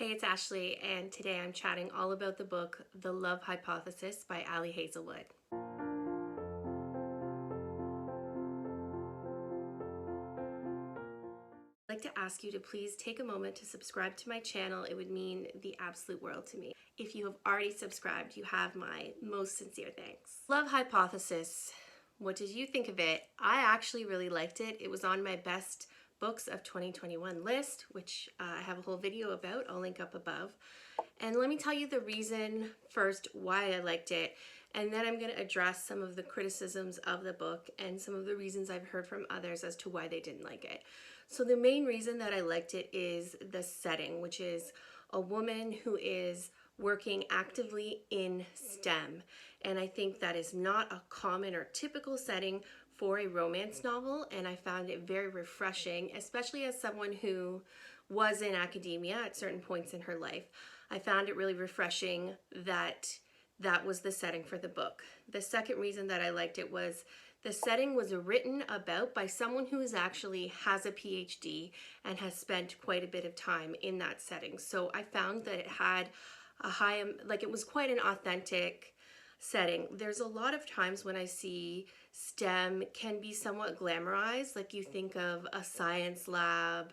Hey, it's Ashley, and today I'm chatting all about the book The Love Hypothesis by Ali Hazelwood. I'd like to ask you to please take a moment to subscribe to my channel. It would mean the absolute world to me. If you have already subscribed, you have my most sincere thanks. Love Hypothesis. What did you think of it? I actually really liked it. It was on my best books of 2021 list, which I have a whole video about. I'll link up above. And let me tell you the reason first why I liked it, and then I'm going to address some of the criticisms of the book and some of the reasons I've heard from others as to why they didn't like it. So the main reason that I liked it is the setting, which is a woman who is working actively in STEM. And I think that is not a common or typical setting for a romance novel, and I found it very refreshing, especially as someone who was in academia at certain points in her life. I found it really refreshing that that was the setting for the book. The second reason that I liked it was the setting was written about by someone who actually has a PhD and has spent quite a bit of time in that setting. So I found that it had a high, like it was quite an authentic setting. There's a lot of times when I see STEM can be somewhat glamorized, like you think of a science lab,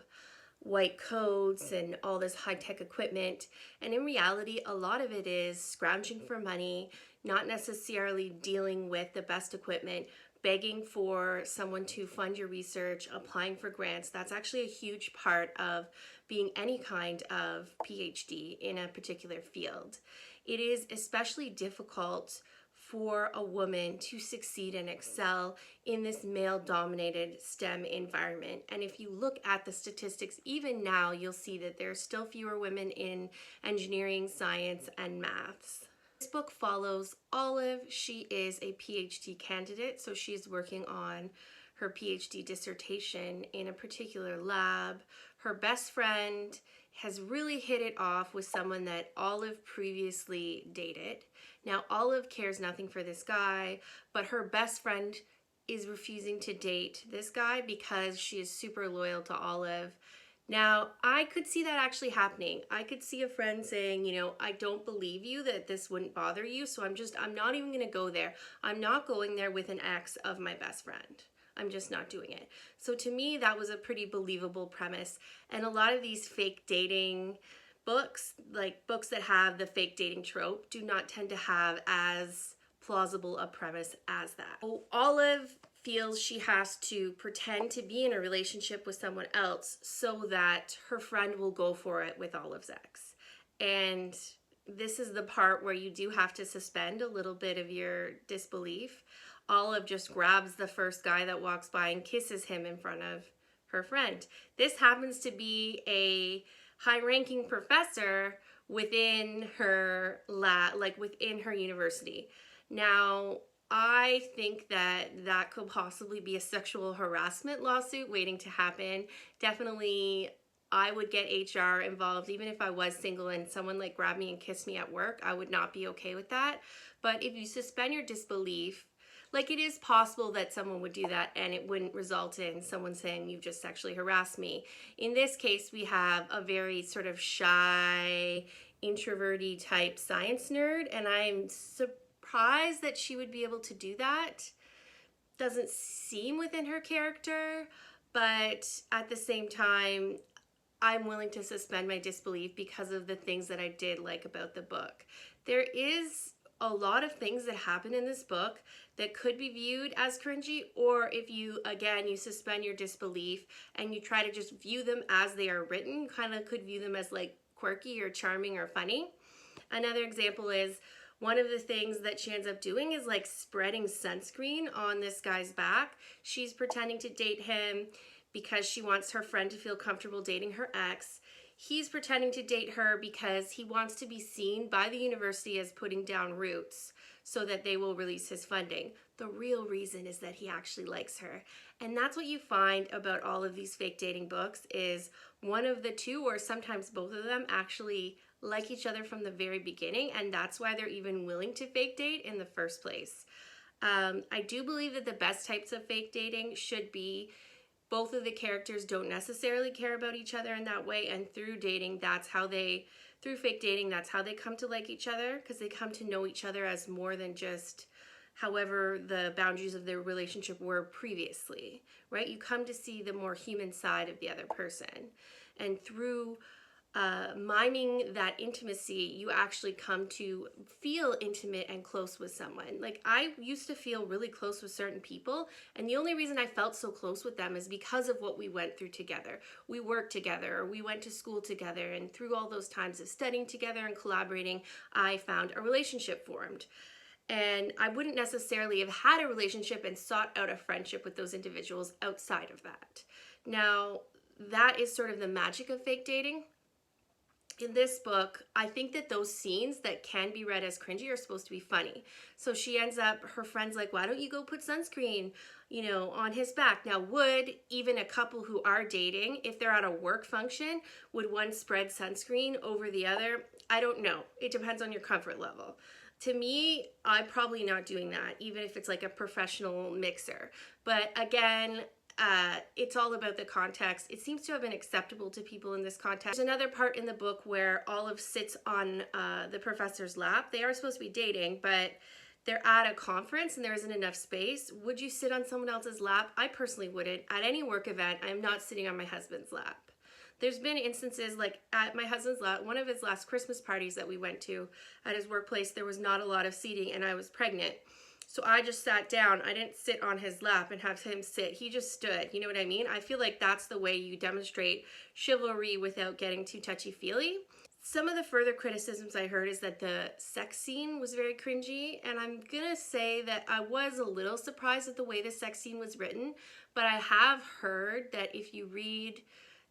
white coats and all this high-tech equipment, and in reality a lot of it is scrounging for money, not necessarily dealing with the best equipment, begging for someone to fund your research, applying for grants. That's actually a huge part of being any kind of PhD in a particular field. It is especially difficult for a woman to succeed and excel in this male-dominated STEM environment. And if you look at the statistics, even now, you'll see that there are still fewer women in engineering, science, and maths. This book follows Olive. She is a PhD candidate, so she's working on her PhD dissertation in a particular lab. Her best friend has really hit it off with someone that Olive previously dated. Now, Olive cares nothing for this guy, but her best friend is refusing to date this guy because she is super loyal to Olive. Now, I could see that actually happening. I could see a friend saying, you know, I don't believe you that this wouldn't bother you, so I'm not even gonna go there. I'm not going there with an ex of my best friend. I'm just not doing it. So to me, that was a pretty believable premise. And a lot of these fake dating books, like books that have the fake dating trope, do not tend to have as plausible a premise as that. So Olive feels she has to pretend to be in a relationship with someone else so that her friend will go for it with Olive's ex. And this is the part where you do have to suspend a little bit of your disbelief. Olive just grabs the first guy that walks by and kisses him in front of her friend. This happens to be a high-ranking professor within her lab, like within her university. Now, I think that that could possibly be a sexual harassment lawsuit waiting to happen. Definitely, I would get HR involved. Even if I was single and someone like grabbed me and kissed me at work, I would not be okay with that. But if you suspend your disbelief, like it is possible that someone would do that and it wouldn't result in someone saying you've just sexually harassed me. In this case, we have a very sort of shy, introverty type science nerd, and I'm surprised that she would be able to do that. Doesn't seem within her character, but at the same time, I'm willing to suspend my disbelief because of the things that I did like about the book. There is a lot of things that happen in this book that could be viewed as cringy, or if you, again, you suspend your disbelief and you try to just view them as they are written, kind of could view them as like quirky or charming or funny. Another example is one of the things that she ends up doing is like spreading sunscreen on this guy's back. She's pretending to date him because she wants her friend to feel comfortable dating her ex. He's pretending to date her because he wants to be seen by the university as putting down roots so that they will release his funding. The real reason is that he actually likes her. And that's what you find about all of these fake dating books is one of the two, or sometimes both of them, actually like each other from the very beginning, and that's why they're even willing to fake date in the first place. I do believe that the best types of fake dating should be both of the characters don't necessarily care about each other in that way, and through dating, through fake dating, that's how they come to like each other, because they come to know each other as more than just however the boundaries of their relationship were previously, right? You come to see the more human side of the other person. And through miming that intimacy, you actually come to feel intimate and close with someone. Like, I used to feel really close with certain people, and the only reason I felt so close with them is because of what we went through together. We worked together, or we went to school together, and through all those times of studying together and collaborating, I found a relationship formed. And I wouldn't necessarily have had a relationship and sought out a friendship with those individuals outside of that. Now, that is sort of the magic of fake dating. In this book, I think that those scenes that can be read as cringy are supposed to be funny. So she ends up, her friend's like, why don't you go put sunscreen, on his back? Now, would even a couple who are dating, if they're at a work function, would one spread sunscreen over the other? I don't know. It depends on your comfort level. To me, I'm probably not doing that, even if it's like a professional mixer. But again, it's all about the context. It seems to have been acceptable to people in this context. There's another part in the book where Olive sits on the professor's lap. They are supposed to be dating, but they're at a conference and there isn't enough space. Would you sit on someone else's lap? I personally wouldn't. At any work event, I'm not sitting on my husband's lap. There's been instances like at my husband's one of his last Christmas parties that we went to at his workplace, there was not a lot of seating and I was pregnant. So I just sat down. I didn't sit on his lap and have him sit. He just stood. You know what I mean? I feel like that's the way you demonstrate chivalry without getting too touchy-feely. Some of the further criticisms I heard is that the sex scene was very cringy, and I'm gonna say that I was a little surprised at the way the sex scene was written, but I have heard that if you read,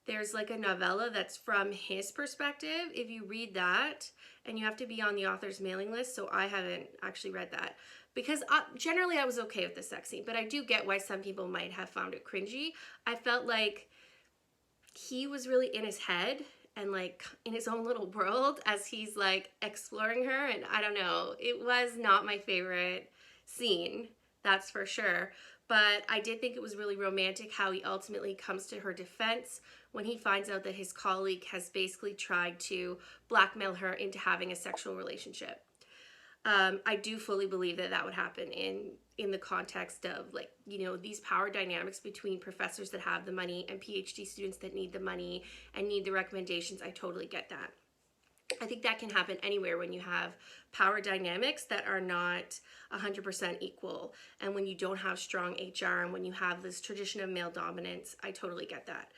there's like a novella that's from his perspective. If you read that, and you have to be on the author's mailing list, so I haven't actually read that. Because generally I was okay with the sex scene, but I do get why some people might have found it cringy. I felt like he was really in his head and like in his own little world as he's like exploring her, and I don't know, it was not my favorite scene, that's for sure. But I did think it was really romantic how he ultimately comes to her defense when he finds out that his colleague has basically tried to blackmail her into having a sexual relationship. I do fully believe that that would happen in the context of like, these power dynamics between professors that have the money and PhD students that need the money and need the recommendations. I totally get that. I think that can happen anywhere when you have power dynamics that are not 100% equal, and when you don't have strong HR and when you have this tradition of male dominance. I totally get that.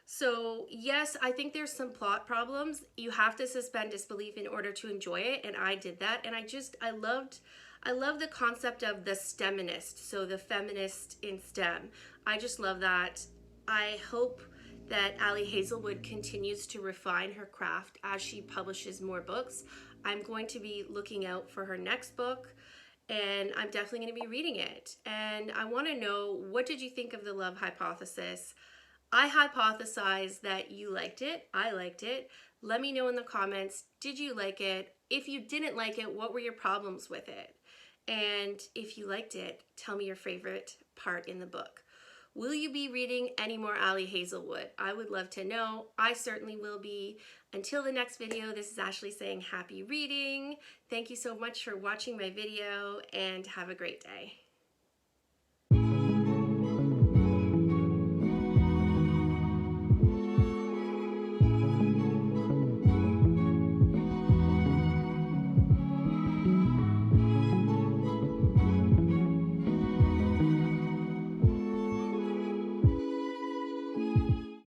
So yes, I think there's some plot problems. You have to suspend disbelief in order to enjoy it, and I did that. And I love the concept of the STEMinist, so the feminist in STEM. I just love that. I hope that Ali Hazelwood continues to refine her craft as she publishes more books. I'm going to be looking out for her next book, and I'm definitely going to be reading it. And I want to know, what did you think of The Love Hypothesis? I hypothesized that you liked it. I liked it. Let me know in the comments, did you like it? If you didn't like it, what were your problems with it? And if you liked it, tell me your favorite part in the book. Will you be reading any more Ali Hazelwood? I would love to know. I certainly will be. Until the next video, this is Ashley saying happy reading. Thank you so much for watching my video, and have a great day.